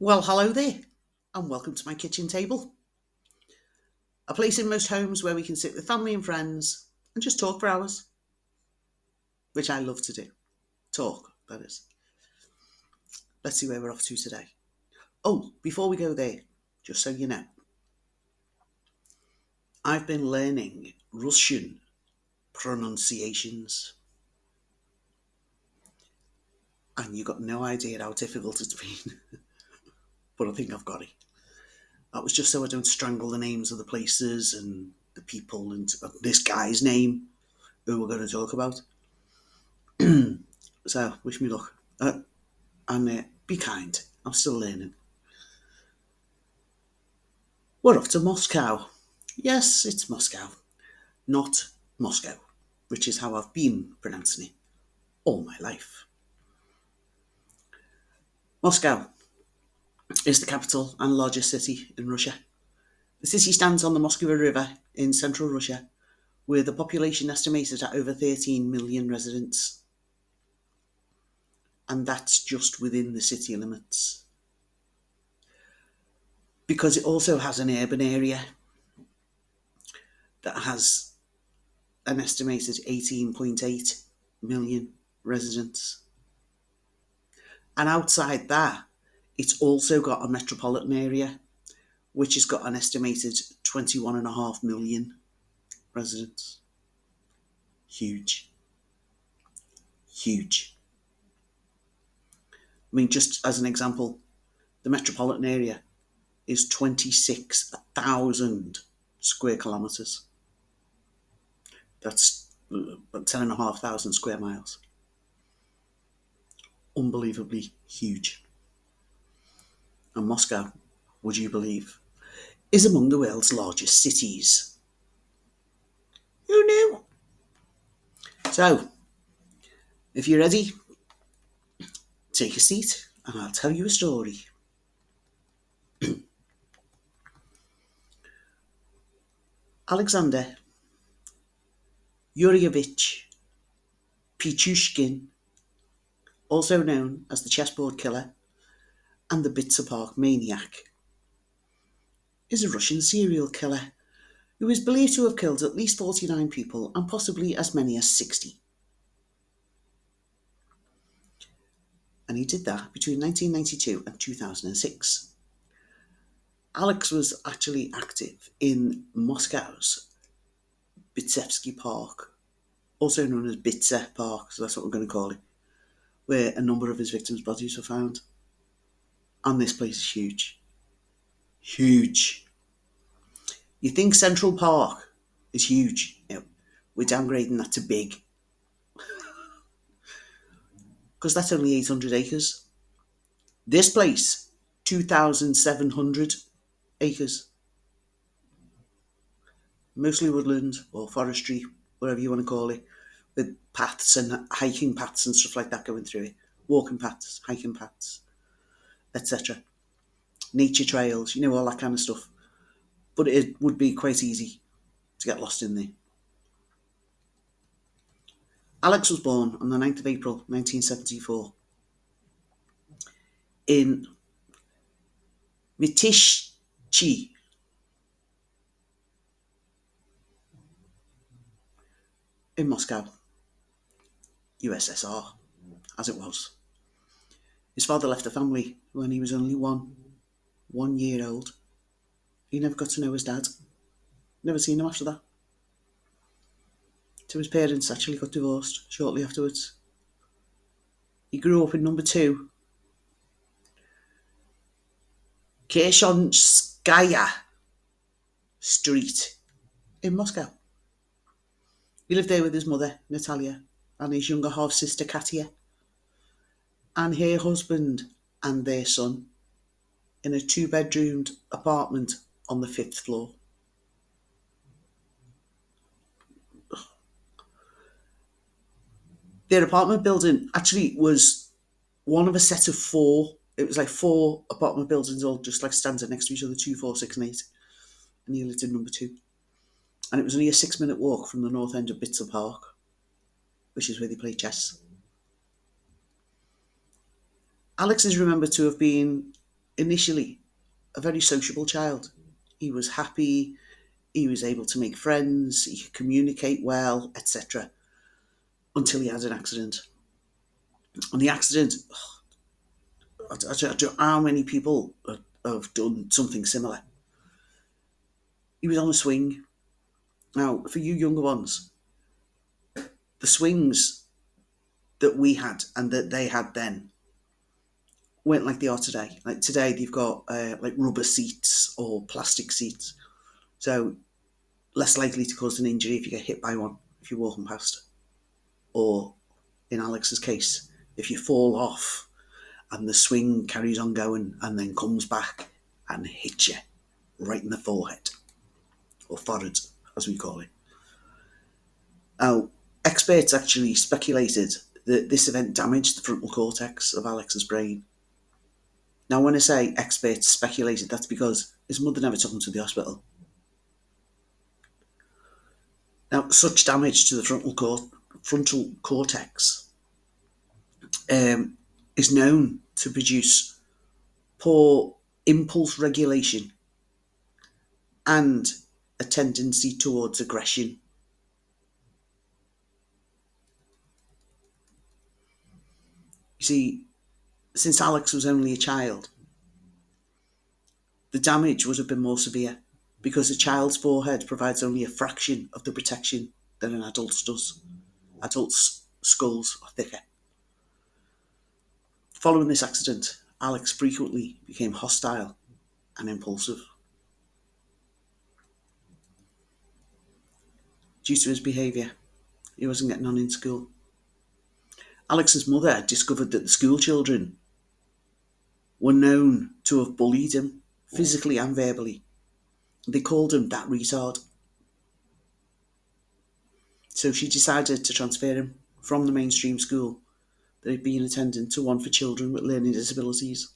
Well, hello there, and welcome to my kitchen table, a place in most homes where we can sit with family and friends and just talk for hours, which I love to do. Talk, that is. Let's see where we're off to today. Oh, before we go there, just so you know, I've been learning Russian pronunciations, and you got no idea how difficult it's been, but I think I've got it. That was just so I don't strangle the names of the places and the people and this guy's name who we're going to talk about. So, wish me luck. And be kind. I'm still learning. We're off to Moscow. Yes, it's Moscow, not Moscow, which is how I've been pronouncing it all my life. Moscow is the capital and largest city in Russia. The city stands on the Moscow River in central Russia, with a population estimated at over 13 million residents. And that's just within the city limits. Because it also has an urban area that has an estimated 18.8 million residents. And outside that, it's also got a metropolitan area, which has got an estimated 21.5 million residents. Huge. Huge. I mean, just as an example, the metropolitan area is 26,000 square kilometres. That's about 10,500 square miles. Unbelievably huge. And Moscow, would you believe, is among the world's largest cities. Who knew? So, if you're ready, take a seat and I'll tell you a story. Alexander Yuryevich Pichushkin, also known as the Chessboard Killer and the Bitsa Park Maniac, is a Russian serial killer who is believed to have killed at least 49 people and possibly as many as 60. And he did that between 1992 and 2006. Alex was actually active in Moscow's Bitsevsky Park, also known as Bitsa Park, so that's what we're going to call it, where a number of his victims' bodies were found. And this place is huge. Huge. You think Central Park is huge. We're downgrading that to big. Because that's only 800 acres. This place, 2,700 acres. Mostly woodland or forestry, whatever you want to call it, with paths and hiking paths and stuff like that going through it. Walking paths, hiking paths, etc. Nature trails, all that kind of stuff. But it would be quite easy to get lost in there. Alex was born on the 9th of April 1974 in Mytishchi in Moscow, USSR, as it was. His father left the family when he was only one year old. He never got to know his dad. Never seen him after that. So his parents actually got divorced shortly afterwards. He grew up in number 2, Kershonskaya Street in Moscow. He lived there with his mother, Natalia, and his younger half-sister, Katia, and her husband and their son in a 2-bedroomed apartment on the 5th floor. Their apartment building actually was one of a set of 4. It was like 4 apartment buildings all just like standing next to each other, 2, 4, 6 and 8. And he lived in number 2. And it was only a 6-minute walk from the north end of Bitsa Park, which is where they play chess. Alex is remembered to have been initially a very sociable child. He was happy, he was able to make friends, he could communicate well, etc. Until he had an accident. And the accident, I don't know how many people have done something similar. He was on a swing. Now, for you younger ones, the swings that we had and that they had then weren't like they are today. Like today, they've got like rubber seats or plastic seats, so less likely to cause an injury if you get hit by one if you're walking past, or in Alex's case, if you fall off and the swing carries on going and then comes back and hits you right in the forehead, or forehead as we call it. Now, experts actually speculated that this event damaged the frontal cortex of Alex's brain. Now, when I say experts speculated, that's because his mother never took him to the hospital. Now, such damage to the frontal cortex um, is known to produce poor impulse regulation and a tendency towards aggression. You see, since Alex was only a child, the damage would have been more severe because a child's forehead provides only a fraction of the protection that an adult's does. Adults' skulls are thicker. Following this accident, Alex frequently became hostile and impulsive. Due to his behaviour, he wasn't getting on in school. Alex's mother discovered that the school children were known to have bullied him physically and verbally. They called him that retard. So she decided to transfer him from the mainstream school that he'd been attending to one for children with learning disabilities.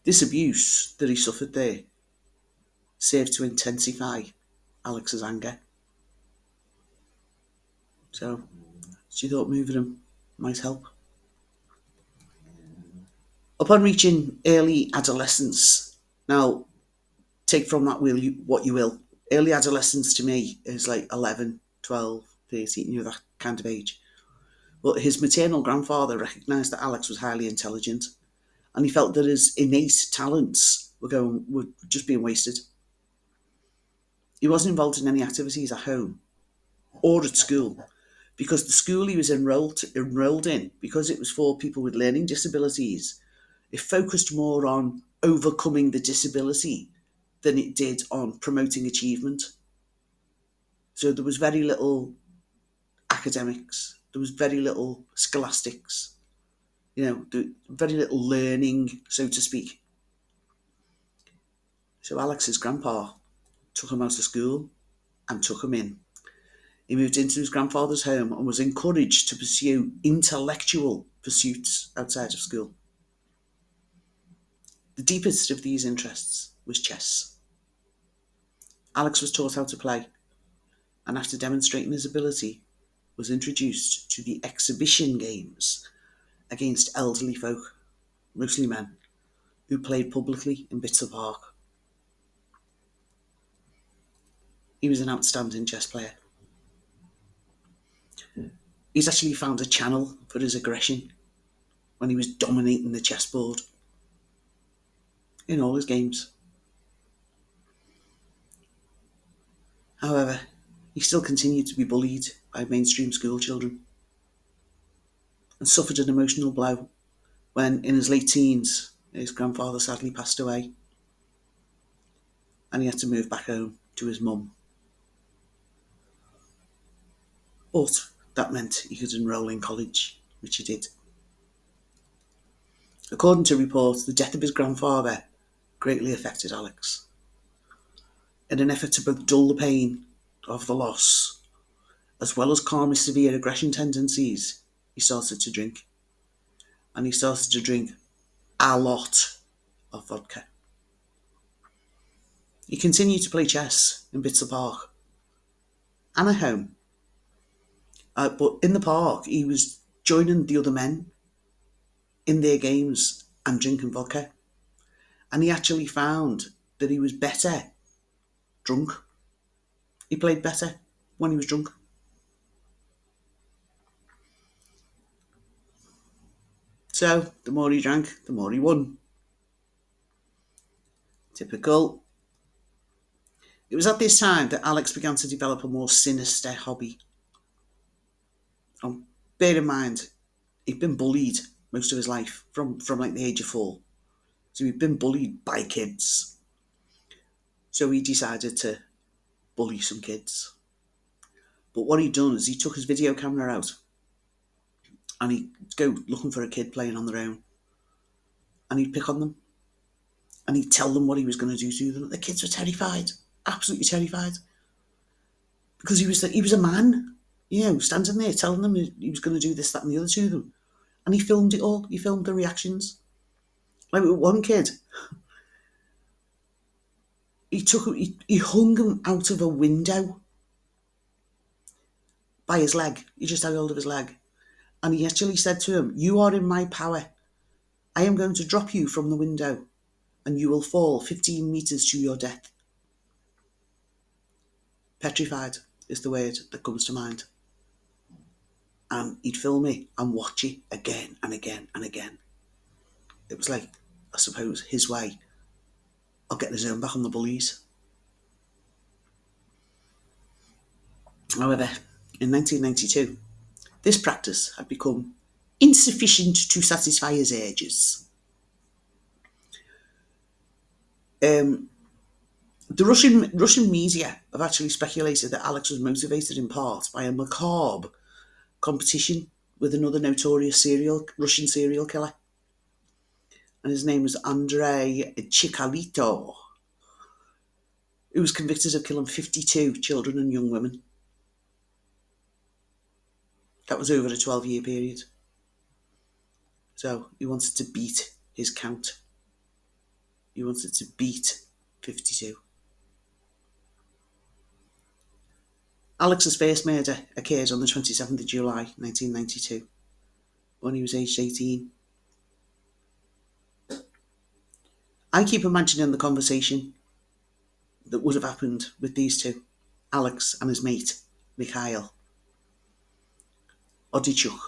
This abuse that he suffered there served to intensify Alex's anger. So she thought moving him might help. Upon reaching early adolescence, now take from that what you will. Early adolescence to me is like 11, 12, 13, that kind of age. But his maternal grandfather recognised that Alex was highly intelligent, and he felt that his innate talents were just being wasted. He wasn't involved in any activities at home or at school because the school he was enrolled in, because it was for people with learning disabilities, it focused more on overcoming the disability than it did on promoting achievement. So there was very little academics, there was very little scholastics, very little learning, so to speak. So Alex's grandpa took him out of school and took him in. He moved into his grandfather's home and was encouraged to pursue intellectual pursuits outside of school. The deepest of these interests was chess. Alex was taught how to play, and after demonstrating his ability, was introduced to the exhibition games against elderly folk, mostly men, who played publicly in Bitzer Park. He was an outstanding chess player. He's actually found a channel for his aggression when he was dominating the chessboard in all his games. However, he still continued to be bullied by mainstream school children and suffered an emotional blow when, in his late teens, his grandfather sadly passed away and he had to move back home to his mum. But that meant he could enrol in college, which he did. According to reports, the death of his grandfather greatly affected Alex. In an effort to both dull the pain of the loss, as well as calm his severe aggression tendencies, he started to drink. And he started to drink a lot of vodka. He continued to play chess in Bitzer Park and at home. But in the park, he was joining the other men in their games and drinking vodka. And he actually found that he was better drunk. He played better when he was drunk. So the more he drank, the more he won. Typical. It was at this time that Alex began to develop a more sinister hobby. And bear in mind, he'd been bullied most of his life from like the age of 4. So he'd been bullied by kids. So he decided to bully some kids. But what he'd done is he took his video camera out and he'd go looking for a kid playing on their own. And he'd pick on them. And he'd tell them what he was going to do to them. The kids were terrified. Absolutely terrified. Because he was a man, standing there telling them he was going to do this, that and the other to them. And he filmed it all. He filmed the reactions. Like with one kid, he hung him out of a window by his leg. He just had hold of his leg. And he actually said to him, "You are in my power. I am going to drop you from the window and you will fall 15 metres to your death." Petrified is the word that comes to mind. And he'd film it and watch it again and again and again. It was like, I suppose, his way of getting his own back on the bullies. However, in 1992, this practice had become insufficient to satisfy his urges. The Russian media have actually speculated that Alex was motivated in part by a macabre competition with another notorious Russian serial killer. And his name was Andrei Chikatilo, who was convicted of killing 52 children and young women. That was over a 12-year period. So he wanted to beat his count. He wanted to beat 52. Alex's first murder occurred on the 27th of July 1992, when he was aged 18. I keep imagining the conversation that would have happened with these two, Alex and his mate, Mikhail Odichuk.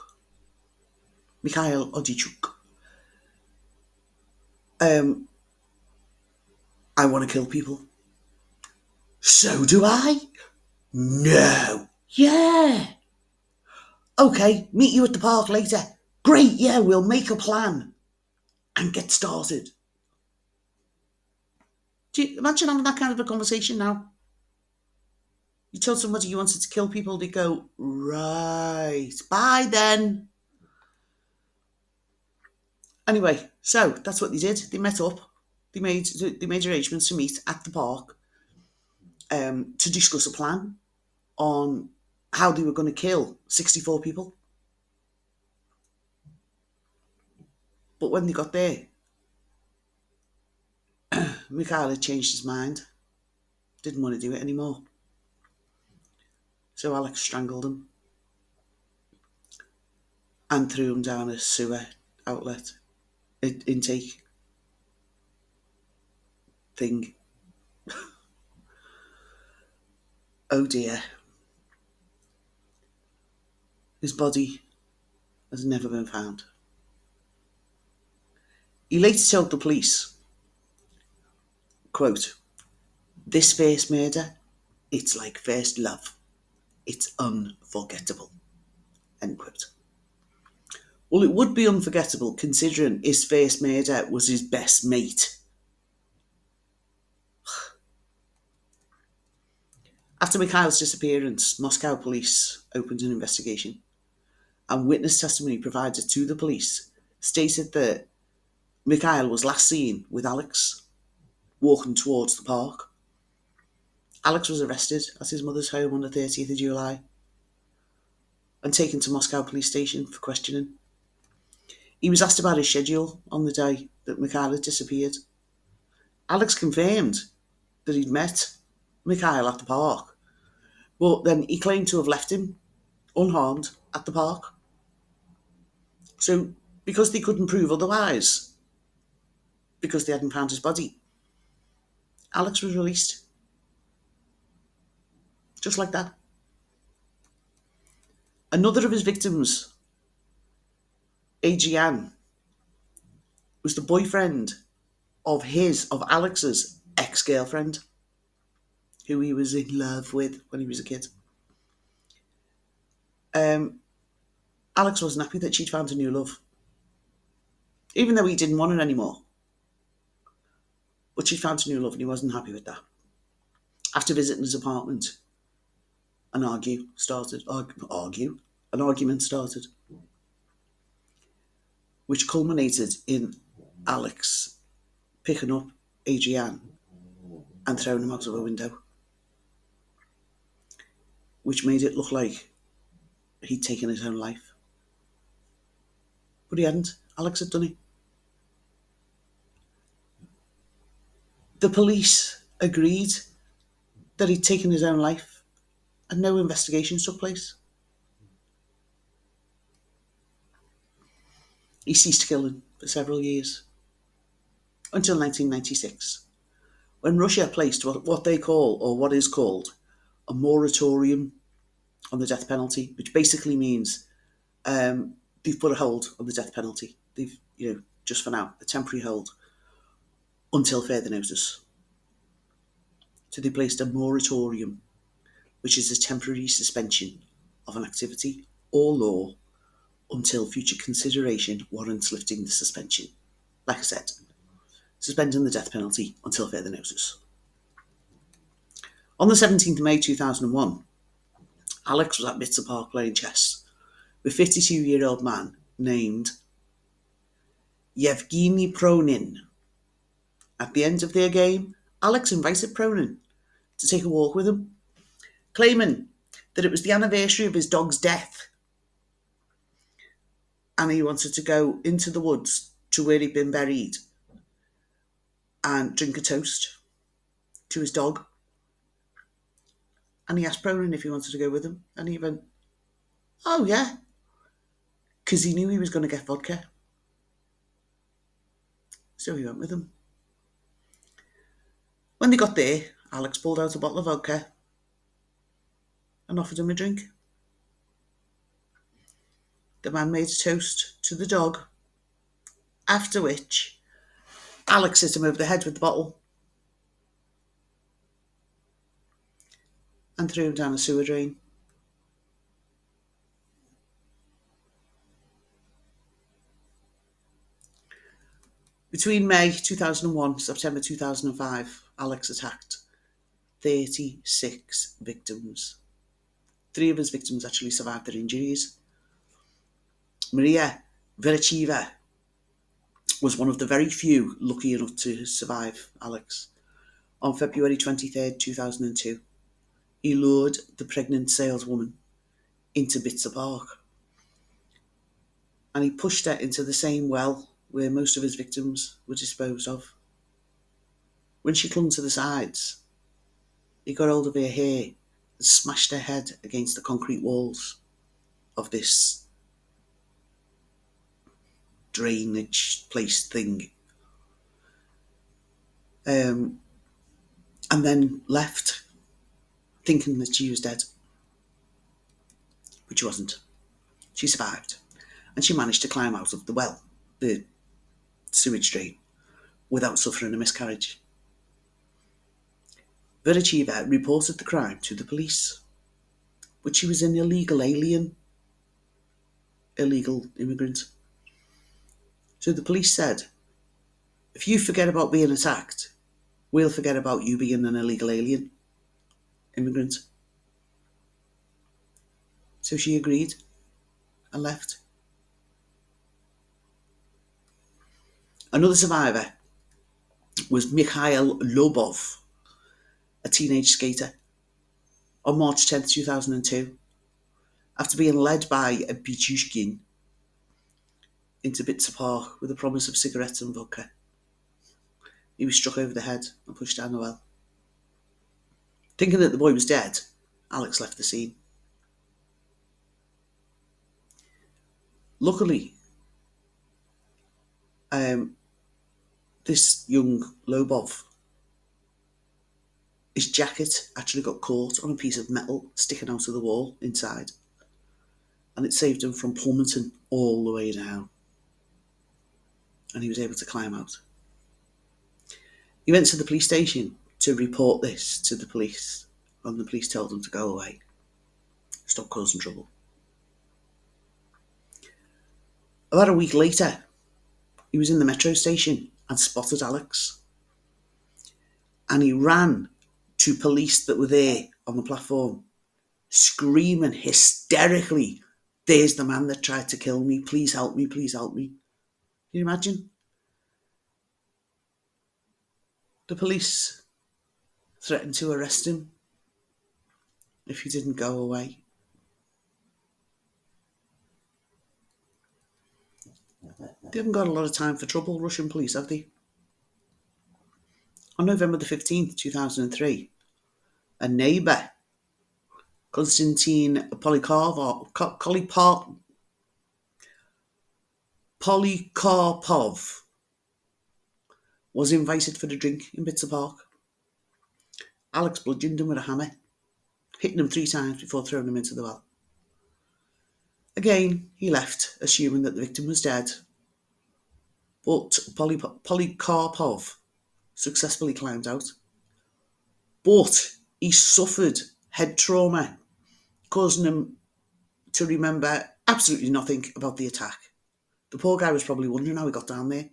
I want to kill people. So do I. No. Yeah. Okay, meet you at the park later. Great, yeah, we'll make a plan and get started. Do you imagine having that kind of a conversation now? You told somebody you wanted to kill people, they go, right, bye then. Anyway, so that's what they did. They met up. They made arrangements to meet at the park to discuss a plan on how they were going to kill 64 people. But when they got there, Mikhail had changed his mind. Didn't want to do it anymore. So Alex strangled him and threw him down a sewer outlet, intake thing. Oh dear. His body has never been found. He later told the police, quote, "This first murder, it's like first love. It's unforgettable," end quote. Well, it would be unforgettable considering his first murder was his best mate. After Mikhail's disappearance, Moscow police opened an investigation, and witness testimony provided to the police stated that Mikhail was last seen with Alex walking towards the park. Alex was arrested at his mother's home on the 30th of July and taken to Moscow police station for questioning. He was asked about his schedule on the day that Mikhail had disappeared. Alex confirmed that he'd met Mikhail at the park, but then he claimed to have left him unharmed at the park. So because they couldn't prove otherwise, because they hadn't found his body, Alex was released. Just like that. Another of his victims, Adrian, was the boyfriend of Alex's ex-girlfriend, who he was in love with when he was a kid. Alex wasn't happy that she'd found a new love, even though he didn't want her anymore. But she'd found a new love and he wasn't happy with that. After visiting his apartment, an argument started, which culminated in Alex picking up Adrian and throwing him out of a window, which made it look like he'd taken his own life. But he hadn't. Alex had done it. The police agreed that he'd taken his own life and no investigations took place. He ceased killing for several years, until 1996, when Russia placed what they call, or what is called, a moratorium on the death penalty, which basically means they've put a hold on the death penalty. They've, just for now, a temporary hold until further notice. So they placed a moratorium, which is a temporary suspension of an activity or law until future consideration warrants lifting the suspension. Like I said, suspending the death penalty until further notice. On the 17th of May 2001, Alex was at Bitzer Park playing chess with a 52-year-old man named Yevgeny Pronin. At the end of their game, Alex invited Pronin to take a walk with him, claiming that it was the anniversary of his dog's death and he wanted to go into the woods to where he'd been buried and drink a toast to his dog. And he asked Pronin if he wanted to go with him, and he went, "Oh yeah," because he knew he was going to get vodka. So he went with him. When they got there, Alex pulled out a bottle of vodka and offered him a drink. The man made a toast to the dog, after which Alex hit him over the head with the bottle and threw him down a sewer drain. Between May 2001 and September 2005, Alex attacked 36 victims. 3 of his victims actually survived their injuries. Maria Vericheva was one of the very few lucky enough to survive Alex. On February 23rd, 2002, he lured the pregnant saleswoman into Bitzer Park and he pushed her into the same well where most of his victims were disposed of. When she clung to the sides, he got hold of her hair and smashed her head against the concrete walls of this drainage place thing. And then left, thinking that she was dead. But she wasn't. She survived. And she managed to climb out of the well, the sewage drain, without suffering a miscarriage. Vericheva reported the crime to the police, but she was an illegal immigrant. So the police said, "If you forget about being attacked, we'll forget about you being an illegal immigrant." So she agreed and left. Another survivor was Mikhail Lobov, a teenage skater. On March 10th, 2002, after being led by a Pichushkin into Bitzer Park with a promise of cigarettes and vodka, he was struck over the head and pushed down the well. Thinking that the boy was dead, Alex left the scene. Luckily, Um, this young Lobov, his jacket actually got caught on a piece of metal sticking out of the wall inside, and it saved him from plummeting all the way down, and he was able to climb out. He went to the police station to report this to the police, and the police told him to go away, stop causing trouble. About a week later, he was in the metro station and spotted Alex, and he ran to police that were there on the platform, screaming hysterically, "There's the man that tried to kill me, please help me, please help me." Can you imagine? The police threatened to arrest him if he didn't go away. They haven't got a lot of time for trouble, Russian police, have they? On November the 15th, 2003, a neighbour, Konstantin Polikarpov, was invited for a drink in Bitzer Park. Alex bludgeoned him with a hammer, hitting him 3 times before throwing him into the well. Again, he left, assuming that the victim was dead, but Polikarpov successfully climbed out. But he suffered head trauma, causing him to remember absolutely nothing about the attack. The poor guy was probably wondering how he got down there.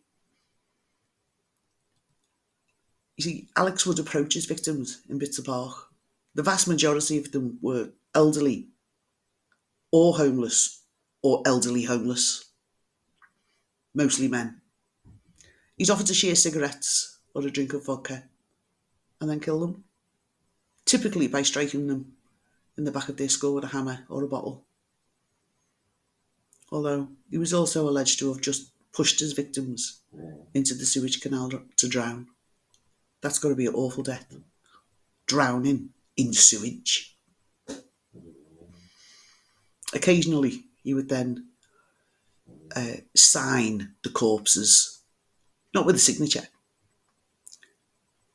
You see, Alex would approach his victims in Bitzer Park. The vast majority of them were elderly or homeless or elderly homeless, mostly men. He'd offer to share cigarettes or a drink of vodka and then kill them, typically by striking them in the back of their skull with a hammer or a bottle. Although he was also alleged to have just pushed his victims into the sewage canal to drown. That's got to be an awful death. Drowning in sewage. Occasionally, he would then sign the corpses, not with a signature,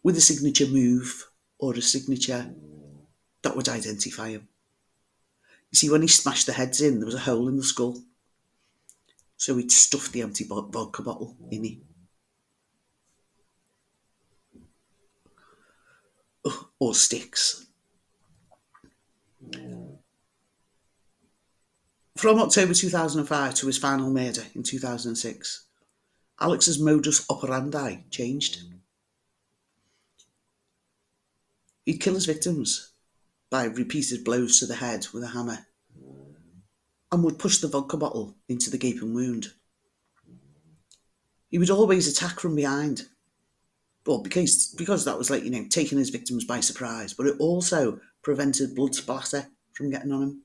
with a signature move or a signature that would identify him. You see, when he smashed the heads in, there was a hole in the skull, so he'd stuff the empty vodka bottle in it. Or sticks. From October 2005 to his final murder in 2006, Alex's modus operandi changed. He'd kill his victims by repeated blows to the head with a hammer and would push the vodka bottle into the gaping wound. He would always attack from behind. Well, because that was like, taking his victims by surprise, but it also prevented blood splatter from getting on him.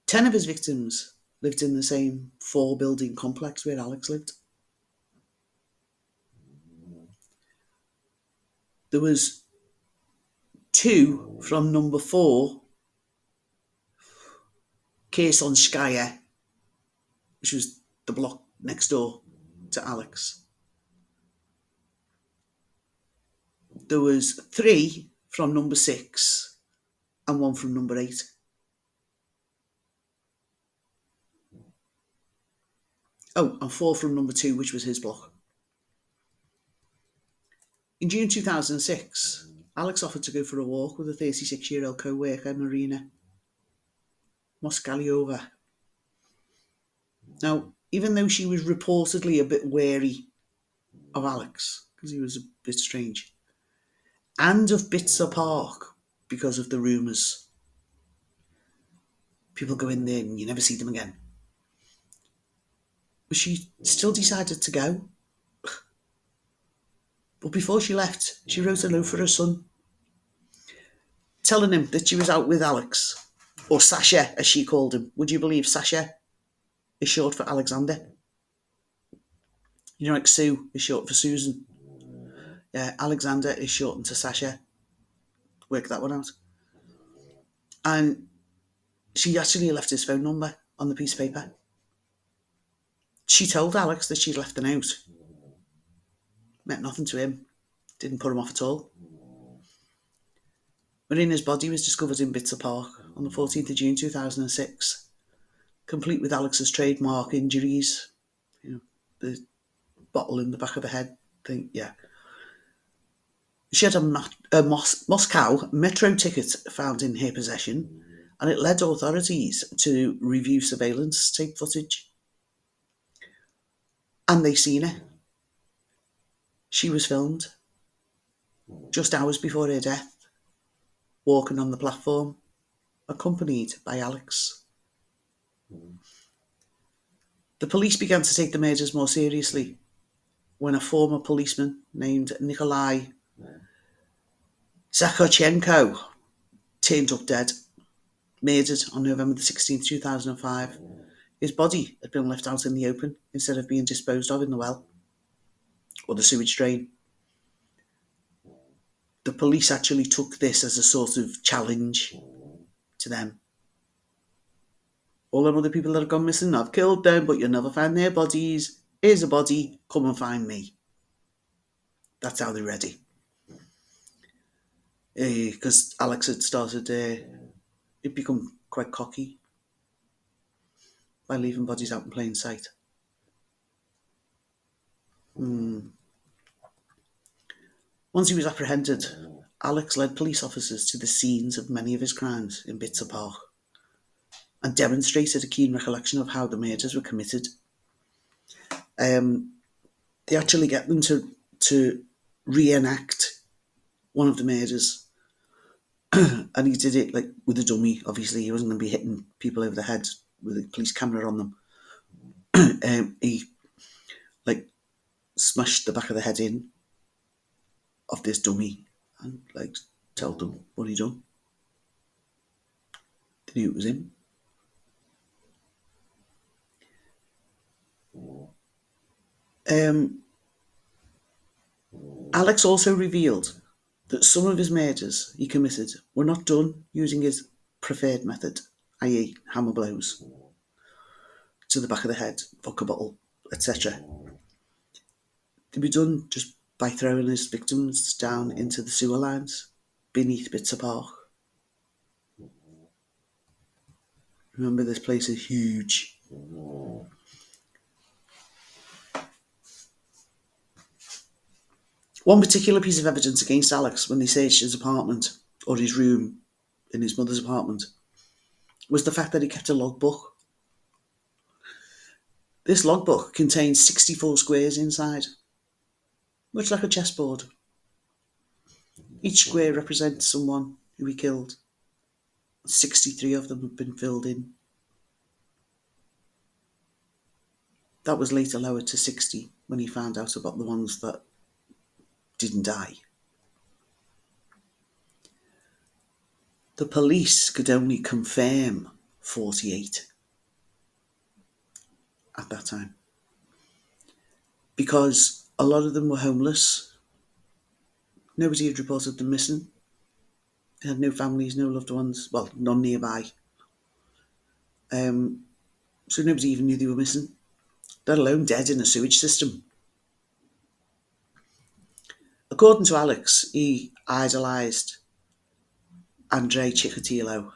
10 of his victims lived in the same 4-building complex where Alex lived. There was 2 from number 4, Kersonskaya, which was the block next door to Alex. There was 3 from number 6 and 1 from number 8. Oh, and 4 from number 2, which was his block. In June 2006, Alex offered to go for a walk with a 36-year-old co-worker, Marina Moskalyova. Now, even though she was reportedly a bit wary of Alex, because he was a bit strange, and of Bitzer Park, because of the rumours, people go in there and you never see them again, but she still decided to go. But before she left, she wrote a note for her son, telling him that she was out with Alex, or Sasha, as she called him. Would you believe Sasha is short for Alexander? Like Sue is short for Susan. Yeah, Alexander is shortened to Sasha. Work that one out. And she actually left his phone number on the piece of paper. She told Alex that she'd left the note. Meant nothing to him. Didn't put him off at all. Marina's body was discovered in Bitzer Park on the 14th of June 2006, complete with Alex's trademark injuries. The bottle in the back of the head thing, yeah. She had a Moscow metro ticket found in her possession, and it led authorities to review surveillance tape footage. And they seen her. She was filmed just hours before her death, walking on the platform, accompanied by Alex. The police began to take the murders more seriously when a former policeman named Nikolai Zakhochenko turned up dead, murdered on November the 16th, 2005. His body had been left out in the open instead of being disposed of in the well or the sewage drain. The police actually took this as a sort of challenge to them. All them other people that have gone missing, I've killed them, but you'll never find their bodies. Here's a body, come and find me. That's how they read it. Because Alex had started, he'd become quite cocky by leaving bodies out in plain sight. Once he was apprehended, Alex led police officers to the scenes of many of his crimes in Bitzer Park and demonstrated a keen recollection of how the murders were committed. They actually get them to reenact one of the murders, and he did it like with a dummy. Obviously, he wasn't going to be hitting people over the head with a police camera on them. He like smashed the back of the head in of this dummy and like told them what he'd done. They knew it was him. Alex also revealed that some of his murders he committed were not done using his preferred method, i.e. hammer blows to the back of the head, vodka bottle, etc. They were done just by throwing his victims down into the sewer lines beneath Bitzer Park. Remember, this place is huge. One particular piece of evidence against Alex when they searched his apartment, or his room in his mother's apartment, was the fact that he kept a logbook. This logbook contains 64 squares inside, much like a chessboard. Each square represents someone who he killed. 63 of them have been filled in. That was later lowered to 60 when he found out about the ones that didn't die. The police could only confirm 48 at that time, because a lot of them were homeless. Nobody had reported them missing. They had no families, no loved ones, well, none nearby. So nobody even knew they were missing, let alone dead in a sewage system. According to Alex, he idolised Andrei Chikatilo,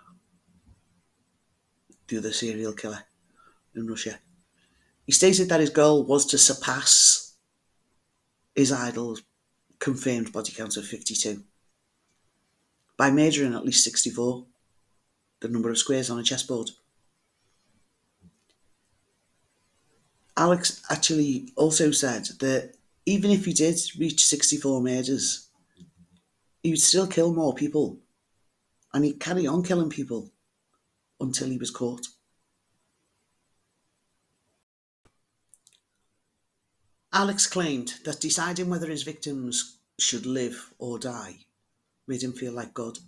the other serial killer in Russia. He stated that his goal was to surpass his idol's confirmed body count of 52 by murdering at least 64, the number of squares on a chessboard. Alex actually also said that even if he did reach 64 murders, he would still kill more people, and he'd carry on killing people until he was caught. Alex claimed that deciding whether his victims should live or die made him feel like God.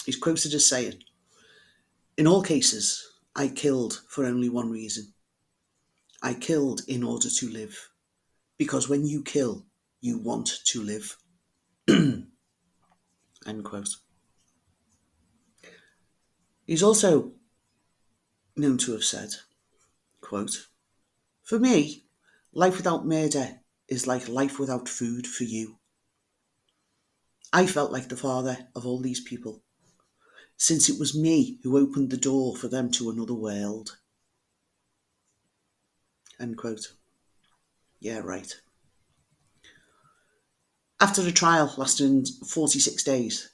He's quoted as saying, "In all cases, I killed for only one reason. I killed in order to live. Because when you kill, you want to live." End quote. He's also known to have said, quote, For me, life without murder is like life without food for you. I felt like the father of all these people, since it was me who opened the door for them to another world. End quote. Yeah, right. After the trial lasting 46 days,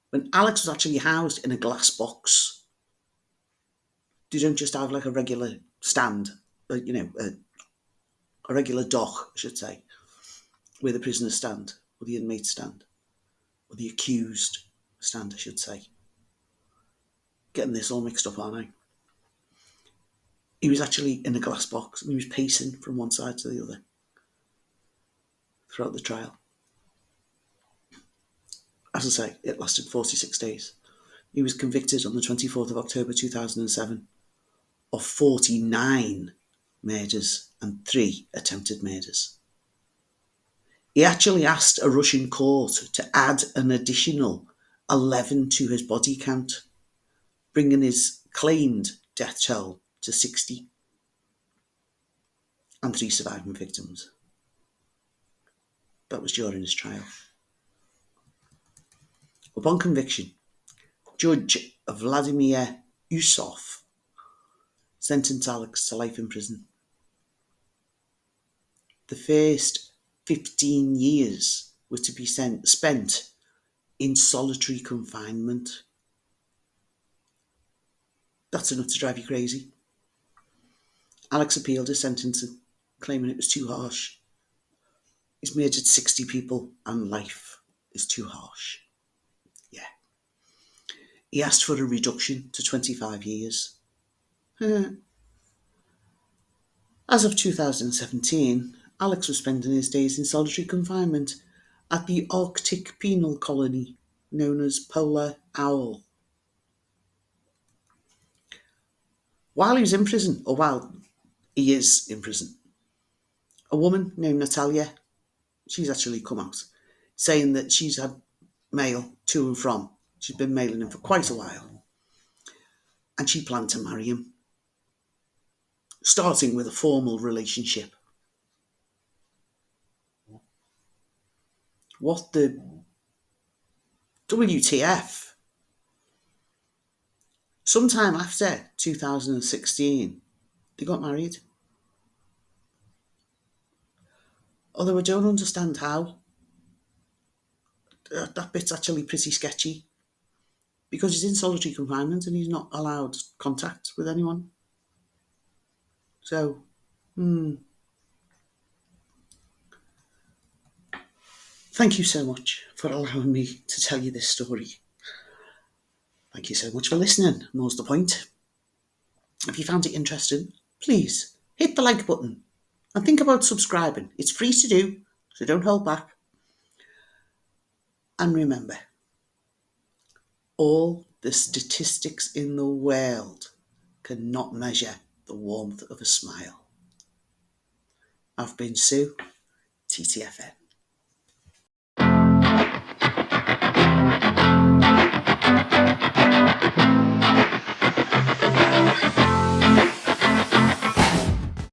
when Alex was actually housed in a glass box, they don't just have like a regular stand, a regular dock, I should say, where the prisoners stand, or the inmates stand, or the accused stand, I should say. Getting this all mixed up, aren't I? He was actually in a glass box and he was pacing from one side to the other throughout the trial. As I say, it lasted 46 days. He was convicted on the 24th of October 2007 of 49 murders and 3 attempted murders. He actually asked a Russian court to add an additional 11 to his body count, bringing his claimed death toll to 60, and 3 surviving victims. That was during his trial. Upon conviction, Judge Vladimir Usov sentenced Alex to life in prison. The first 15 years were to be spent in solitary confinement. That's enough to drive you crazy. Alex appealed his sentencing, claiming it was too harsh. He's murdered 60 people and life is too harsh. Yeah. He asked for a reduction to 25 years. As of 2017, Alex was spending his days in solitary confinement at the Arctic penal colony known as Polar Owl. While he was in prison, or while he is in prison, a woman named Natalia, she's actually come out, saying that she's had mail to and from. She's been mailing him for quite a while. And she planned to marry him, starting with a formal relationship. What the WTF? Sometime after 2016, they got married. Although I don't understand how. That bit's actually pretty sketchy. Because he's in solitary confinement and he's not allowed contact with anyone. So, thank you so much for allowing me to tell you this story. Thank you so much for listening. More's the point. If you found it interesting, please hit the like button and think about subscribing. It's free to do, so don't hold back. And remember, all the statistics in the world cannot measure the warmth of a smile. I've been Sue, TTFN.